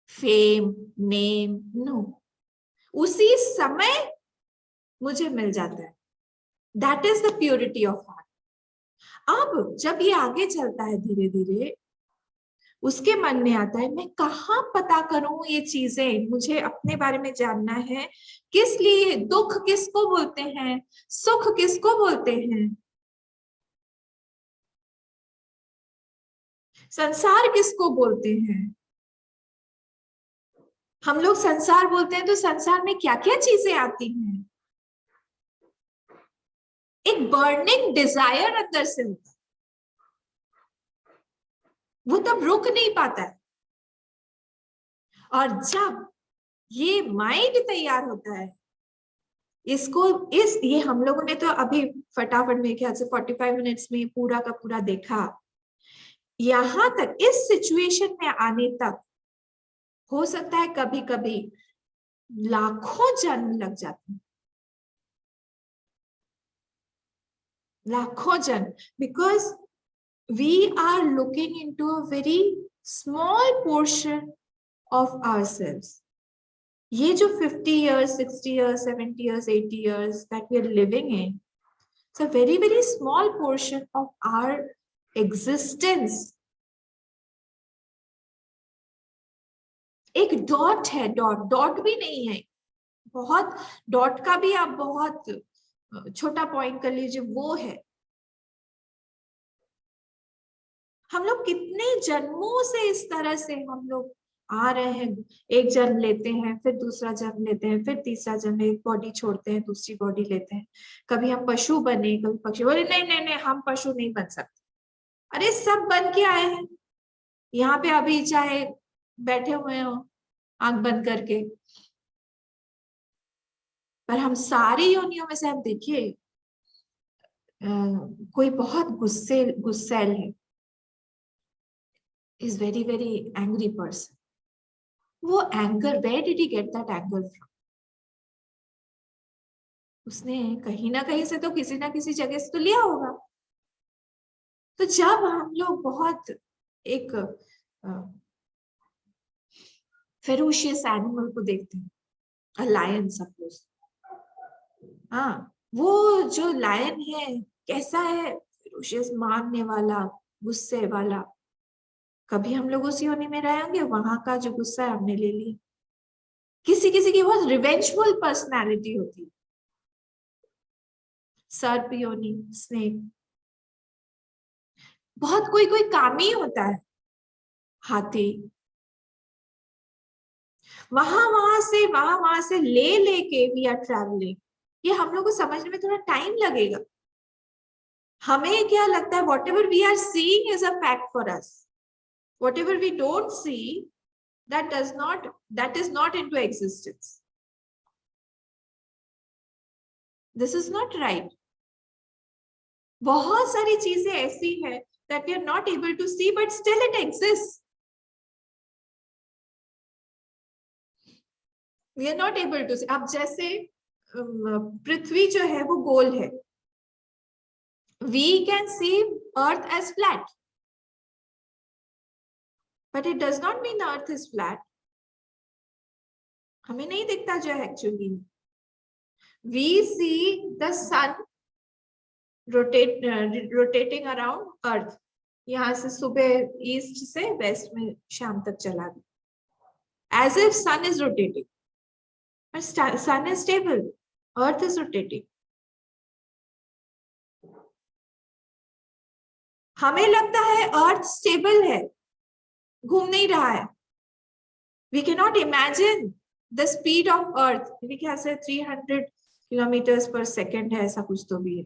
fame, name. No. उसी समय मुझे मिल जाता है। That is the purity of heart. अब जब ये आगे चलता है धीरे धीरे, उसके मन में आता है मैं कहाँ पता करूं ये चीजें, मुझे अपने बारे में जानना है। किस लिए? दुख किसको बोलते हैं, सुख किसको बोलते हैं, संसार किसको बोलते हैं। हम लोग संसार बोलते हैं तो संसार में क्या क्या चीजें आती हैं। एक बर्निंग डिजायर अंदर से होता है, वो तब रुक नहीं पाता है। और जब ये माइंड तैयार होता है, इसको ये हम लोगों ने तो अभी फटाफट मेरे ख्याल से 45 मिनट्स में पूरा का पूरा देखा। यहां तक इस सिचुएशन में आने तक हो सकता है कभी कभी लाखों जन्म लग जाते हैं, लाखों जन्म, because we are looking into a very small portion of ourselves. ये जो 50 years, 60 years, 70 years, 80 years that we are living in, it's a very, very small portion of our existence. एक डॉट है, डॉट भी नहीं है, बहुत dot का भी आप बहुत छोटा पॉइंट कर लीजिए, वो है। हम लोग कितने जन्मों से इस तरह से हम लोग आ रहे हैं। एक जन्म लेते हैं, फिर दूसरा जन्म लेते हैं, फिर तीसरा जन्म, एक बॉडी छोड़ते हैं, दूसरी बॉडी लेते हैं। कभी हम पशु बने, कभी पक्षी। बोले नहीं नहीं नहीं, हम पशु नहीं बन सकते। अरे सब बन के आए हैं यहाँ पे, अभी चाहे बैठे हुए हो आंख बंद करके। पर हम सारी योनियों में से आप देखिए, कोई बहुत गुस्सैल है, is very very angry person. वो anger, where did he get that anger from? उसने कहीं ना कहीं से तो, किसी ना किसी जगह से तो लिया होगा। तो जब हम लोग बहुत एक फेरोशियस एनिमल को देखते हैं, अ लायन सपोज, हाँ, वो जो लायन है कैसा है? फेरोशियस, मारने वाला, गुस्से वाला। कभी हम लोग उस योनि में रहे होंगे, वहां का जो गुस्सा है हमने ले लिया। किसी किसी की बहुत रिवेंजफुल पर्सनालिटी होती है, सर्प योनि, स्नेक। बहुत कोई कोई कामी होता है, हाथी। वहां से लेके वी आर ट्रैवलिंग। ये हम लोग को समझने में थोड़ा टाइम लगेगा। हमें क्या लगता है, whatever we are seeing is a fact for us. Whatever we don't see, that is not into existence. This is not right. बहुत सारी चीजें ऐसी है that we are not able to see, but still it exists. We are not able to see. अब जैसे पृथ्वी जो है वो गोल है, we can see Earth as flat, but it does not mean Earth is flat. हमें नहीं दिखता जो है actually. We see the sun rotating around Earth. यहाँ से सुबह ईस्ट से वेस्ट में शाम तक चला गया, as if sun is rotating, but sun is stable. Earth is rotating. हमें लगता है अर्थ स्टेबल है, घूम नहीं रहा है। We cannot imagine the speed of earth, मेरे ख्याल से 300 किलोमीटर पर सेकेंड है, ऐसा कुछ तो भी है।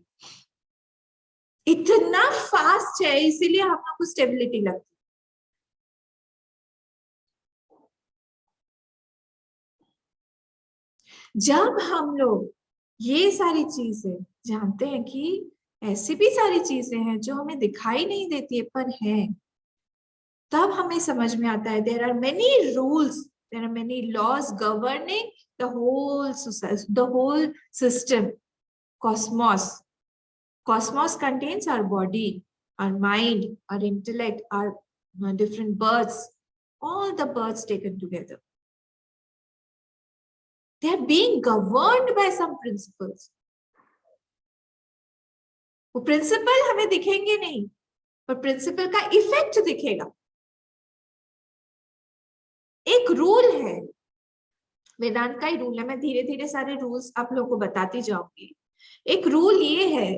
इतना फास्ट है, इसीलिए हम लोग को स्टेबिलिटी लगती है। जब हम लोग ये सारी चीजें जानते हैं कि ऐसी भी सारी चीजें हैं जो हमें दिखाई नहीं देती है पर है, तब हमें समझ में आता है there are many rules, there are many laws governing the whole society, the whole system, cosmos. Cosmos contains our body, our mind, our intellect, our different births, all the births taken together. They are being governed by some principles. वो principal हमें दिखेंगे नहीं, पर principal का effect दिखेगा। एक rule है, वेदांत का ही रूल है, मैं धीरे धीरे सारे रूल्स आप लोगों को बताती जाऊंगी। एक रूल ये है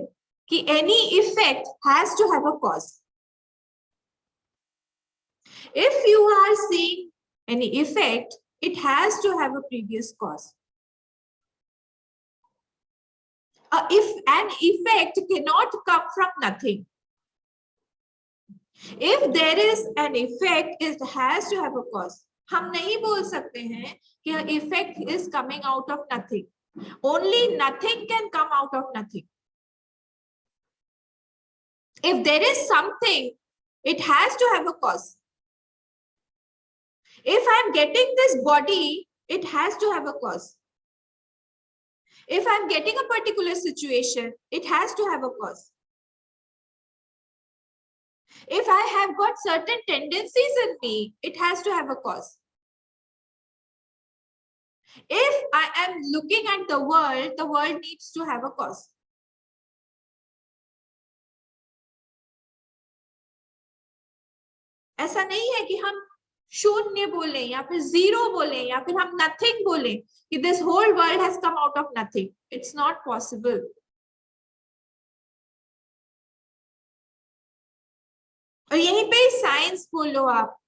कि any effect has to have a cause. If you are seeing any effect, it has to have a previous cause. If an effect cannot come from nothing, if there is an effect, it has to have a cause. हम नहीं बोल सकते हैं कि effect is coming out of nothing. Only nothing can come out of nothing. If there is something, it has to have a cause. If I'm getting this body, it has to have a cause. If I'm getting a particular situation, it has to have a cause. If I have got certain tendencies in me, it has to have a cause. If I am looking at the world needs to have a cause. ऐसा नहीं है कि हम शून्य बोले या फिर zero बोले या फिर हम नथिंग बोले कि this whole world has come out of nothing. It's not possible. और यहीं पे साइंस बोलो आप,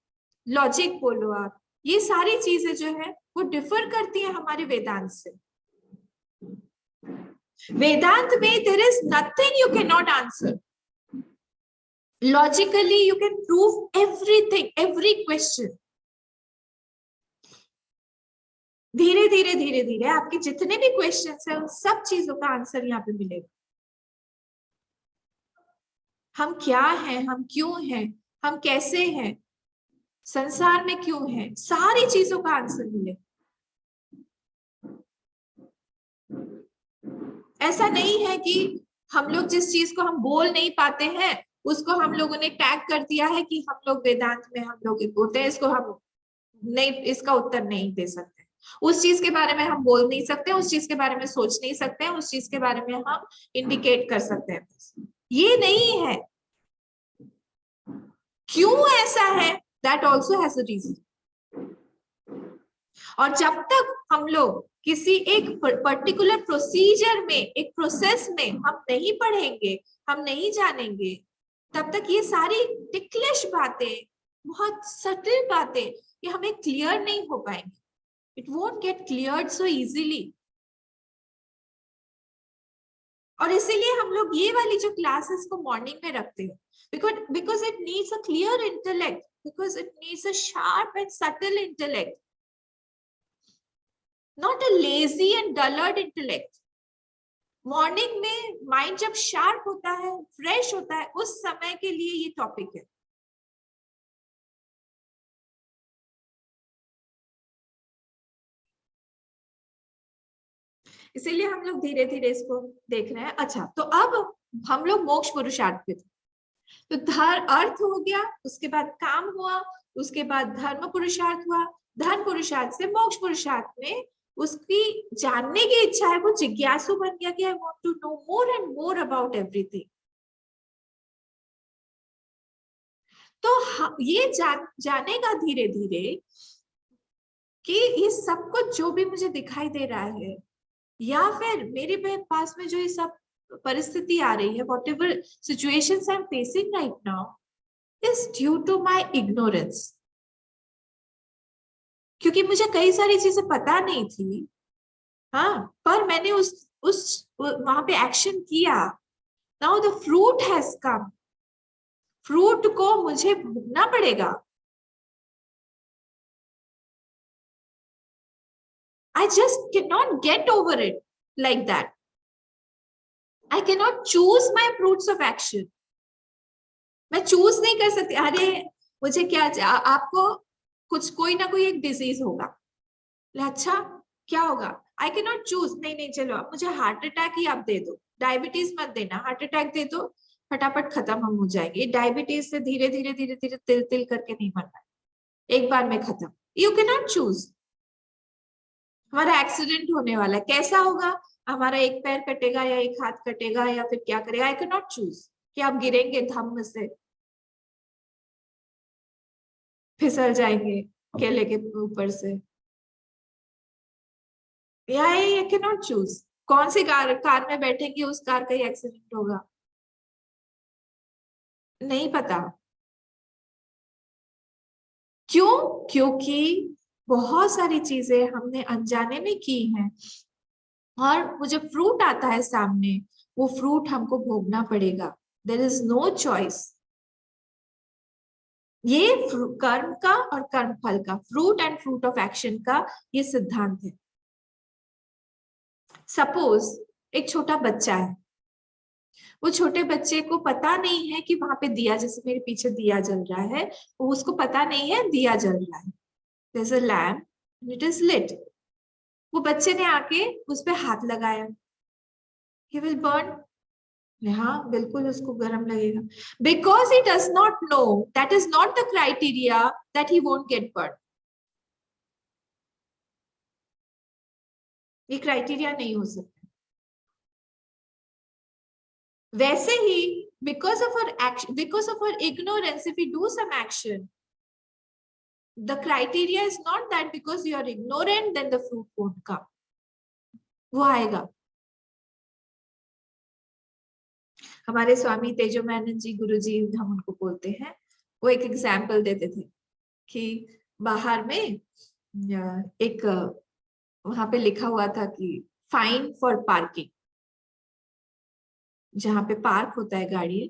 लॉजिक बोलो आप, ये सारी चीजें जो है वो डिफर करती है हमारे वेदांत से। वेदांत में there is nothing you cannot answer. Logically you can prove everything, every question. धीरे धीरे धीरे धीरे आपके जितने भी क्वेश्चंस है उन सब चीजों का आंसर यहाँ पे मिलेगा। हम क्या हैं, हम क्यों हैं, हम कैसे हैं, संसार में क्यों हैं, सारी चीजों का आंसर मिलेगा। ऐसा नहीं है कि हम लोग जिस चीज को हम बोल नहीं पाते हैं उसको हम लोगों ने टैग कर दिया है कि हम लोग वेदांत में हम लोग होते हैं, इसको हम नहीं, इसका उत्तर नहीं दे सकते। उस चीज के बारे में हम बोल नहीं सकते, उस चीज के बारे में सोच नहीं सकते, उस चीज के बारे में हम इंडिकेट कर सकते हैं। ये नहीं है। क्यों ऐसा है, that also has a reason. और जब तक हम लोग किसी एक पर्टिकुलर प्रोसीजर में, एक प्रोसेस में हम नहीं पढ़ेंगे, हम नहीं जानेंगे, तब तक ये सारी टिकलिश बातें, बहुत सटल बातें, ये हमें क्लियर नहीं हो पाएंगी। It won't get cleared so easily. और इसीलिए हम लोग ये वाली जो क्लासेस को मॉर्निंग में रखते हैं, because it needs a clear intellect, because it needs a sharp and subtle intellect, not a lazy and dullard intellect. Morning में माइंड जब शार्प होता है, फ्रेश होता है, उस समय के लिए ये टॉपिक है। इसीलिए हम लोग धीरे धीरे इसको देख रहे हैं। अच्छा, तो अब हम लोग मोक्ष पुरुषार्थ पे थे। तो अर्थ हो गया, उसके बाद काम हुआ, उसके बाद धर्म पुरुषार्थ हुआ, धर्म पुरुषार्थ से मोक्ष पुरुषार्थ में उसकी जानने की इच्छा है, वो जिज्ञासु बन गया कि I want to know more and more about everything. तो ये जानेगा धीरे धीरे कि ये सब कुछ जो भी मुझे दिखाई दे रहा है, या फिर मेरे पास में जो ये सब परिस्थिति आ रही है, whatever situations I am facing right now, is due to my ignorance. क्योंकि मुझे कई सारी चीजें पता नहीं थी, हाँ, पर मैंने उस वहां पे एक्शन किया। Now the fruit has come, fruit को मुझे भोगना पड़ेगा। I just cannot get over it like that. I cannot choose my fruits of action. मैं चूज नहीं कर सकती। अरे मुझे क्या आपको कुछ कोई ना कोई एक डिजीज होगा, अच्छा क्या होगा, आई कैन नॉट चूज, नहीं नहीं चलो अब मुझे हार्ट अटैक ही आप दे दो, डायबिटीज मत देना, हार्ट अटैक दे दो, फटाफट खत्म हम हो जाएंगे। डायबिटीज से धीरे धीरे धीरे धीरे तिल तिल करके नहीं मरना है, एक बार में खत्म। You can not choose. हमारा एक्सीडेंट होने वाला है, कैसा होगा, हमारा एक पैर कटेगा या एक हाथ कटेगा या फिर क्या करेगा, आई कैन नॉट चूज कि आप गिरेंगे धम्म से, फिसल जाएंगे केले के ऊपर से, या आई कैन नॉट चूज कौन सी कार में बैठेंगे उस कार का ही एक्सीडेंट होगा, नहीं पता। क्यों? क्योंकि बहुत सारी चीजें हमने अनजाने में की हैं, और वो जब फ्रूट आता है सामने, वो फ्रूट हमको भोगना पड़ेगा। There is no choice. ये कर्म का और कर्म फल का, fruit and fruit of action का ये सिद्धांत है। सपोज एक छोटा बच्चा है, वो छोटे बच्चे को पता नहीं है कि वहां पे दिया, जैसे मेरे पीछे दिया जल रहा है, वो उसको पता नहीं है दिया जल रहा है, there's a lamp and it is lit। वो बच्चे ने आके उस पे हाथ लगाया, he will burn। हाँ बिल्कुल उसको गर्म लगेगा, because he does not know, that is not the criteria that he won't get burned। ये क्राइटेरिया नहीं हो सकता। वैसे ही because of our action, because of our ignorance, if we do some action, the criteria is not that because you are ignorant then the fruit won't come, वो आएगा। हमारे स्वामी तेजोमानंद जी, गुरु जी हम उनको बोलते हैं, वो एक एग्जाम्पल देते थे कि बाहर में एक वहां पे लिखा हुआ था कि फाइन फॉर पार्किंग, जहाँ पे पार्क होता है गाड़ी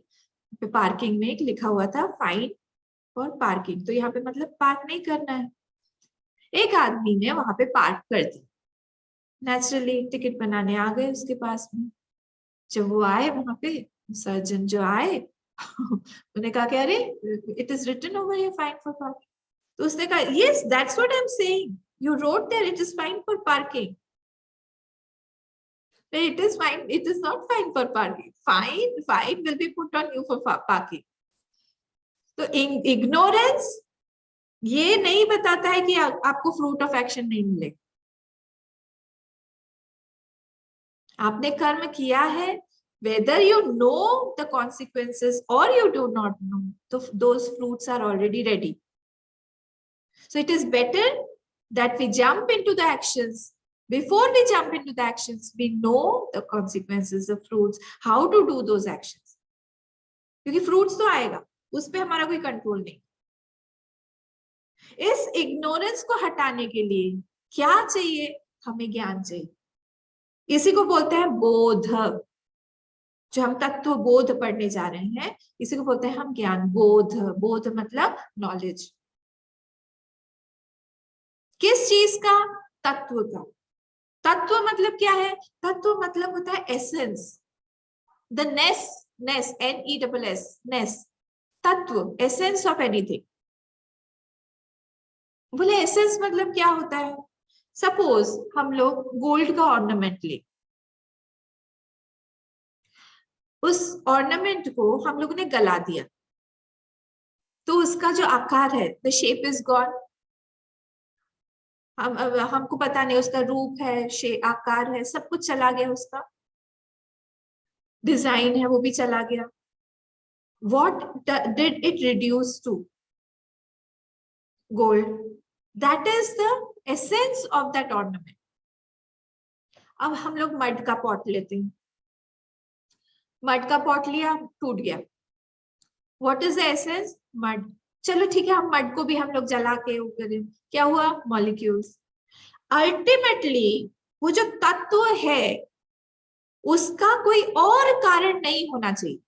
पे, पार्किंग में एक लिखा हुआ था फाइन फॉर पार्किंग, तो यहाँ पे मतलब पार्क नहीं करना है। एक आदमी ने वहां पे पार्क कर दिया, नेचुरली टिकट बनाने आ गए उसके पास में। जब वो आए वहां पे, सर्जन जो आए उन्होंने कहा कि अरे it is written over here fine for parking. तो उसने कहा yes that's what I am saying, you wrote there it is fine for parking. It is fine, it is not fine for parking, fine will be put on you for parking। तो ignorance ये नहीं बताता है कि आपको fruit of action नहीं मिलेगा। आपने कर्म किया है, whether you know the consequences or you do not know, so those fruits are already ready। So it is better that we jump into the actions। Before we jump into the actions, we know the consequences, the fruits, how to do those actions। क्योंकि fruits तो आएगा, उस पर हमारा कोई control नहीं। इस ignorance को हटाने के लिए क्या चाहिए, हमें ज्ञान चाहिए। इसी को बोलते हैं बोध। जो हम तत्व बोध पढ़ने जा रहे हैं, इसी को बोलते हैं हम ज्ञान। बोध, बोध मतलब नॉलेज। किस चीज का? तत्व का। तत्व मतलब क्या है? तत्व मतलब होता है essence, the ness, ness NESS, ness, तत्व, एसेंस ऑफ एनीथिंग। बोले एसेंस मतलब क्या होता है? सपोज हम लोग गोल्ड का ऑर्नामेंट ले, उस ऑर्नामेंट को हम लोगों ने गला दिया, तो उसका जो आकार है, द शेप इज गॉन। हमको पता नहीं, उसका रूप है, आकार है, सब कुछ चला गया, उसका डिजाइन है वो भी चला गया। What did it reduce to? Gold। That is the essence of that ornament। अब हम लोग मड का पॉट लेते हैं, मड का पॉट लिया, टूट गया, what is the essence? Mud. चलो ठीक है, हम मड को भी हम लोग जला के करें, क्या हुआ? मॉलिक्यूल्स। अल्टीमेटली वो जो तत्व है उसका कोई और कारण नहीं होना चाहिए।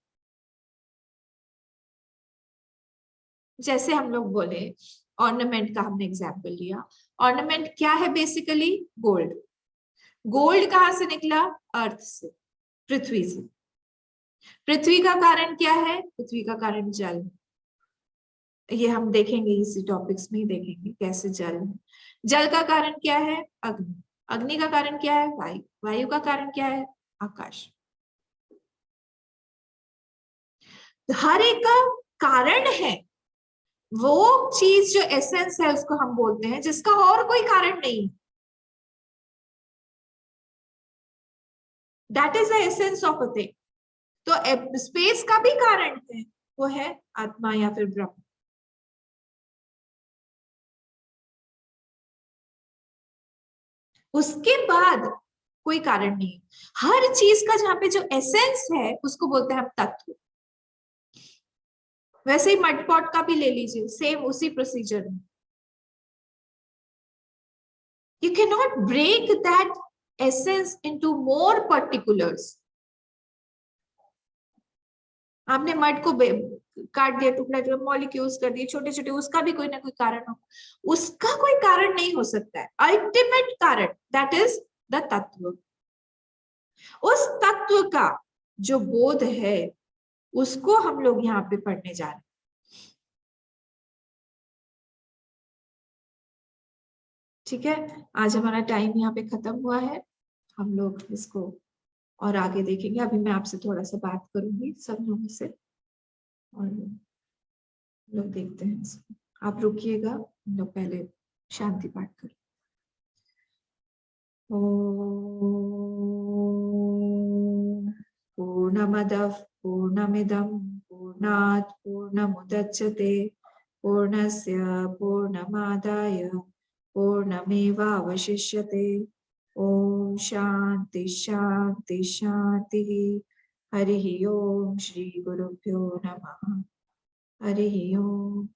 जैसे हम लोग बोले ऑर्नामेंट का हमने एग्जाम्पल लिया, ऑर्नामेंट क्या है? Basically gold. गोल्ड कहां से निकला? अर्थ से, पृथ्वी से। पृथ्वी का कारण क्या है? पृथ्वी का कारण जल। ये हम देखेंगे, इसी टॉपिक्स में ही देखेंगे कैसे जल है। जल का कारण क्या है? अग्नि। अग्नि का कारण क्या है? वायु। वायु का कारण क्या है? आकाश। हर एक का कारण है, वो चीज जो एसेंस है उसको हम बोलते हैं, जिसका और कोई कारण नहीं। That is the essence of a thing. तो स्पेस का भी कारण है, वो है आत्मा या फिर ब्रह्म। उसके बाद कोई कारण नहीं। हर चीज का जहां पे जो एसेंस है उसको बोलते हैं हम तत्व। वैसे ही मड पॉट का भी ले लीजिए, सेम उसी प्रोसीजर में। You cannot break that essence into more particulars. आपने मड को काट दिया, टुकड़ा टुकड़ा मॉलिक्यूल्स कर दिए छोटे छोटे, उसका भी कोई ना कोई कारण हो। उसका कोई कारण नहीं हो सकता है। अल्टीमेट कारण दैट इज द तत्व। उस तत्व का जो बोध है उसको हम लोग यहाँ पे पढ़ने जा रहे हैं। ठीक है, आज हमारा टाइम यहाँ पे खत्म हुआ है, हम लोग इसको और आगे देखेंगे। अभी मैं आपसे थोड़ा सा बात करूंगी सब लोगों से, और लोग देखते हैं इसको। आप रुकिएगा, हम लोग पहले शांति पाठ करें। ओम पूर्णमदः पूर्णमिदं पूर्णात् पूर्णमुदच्यते पूर्णस्य पूर्णमादाय पूर्णमेवावशिष्यते। ओम शांति शांति शांति। हरि ओम। श्री गुरुभ्यो नमः। हरि ओम।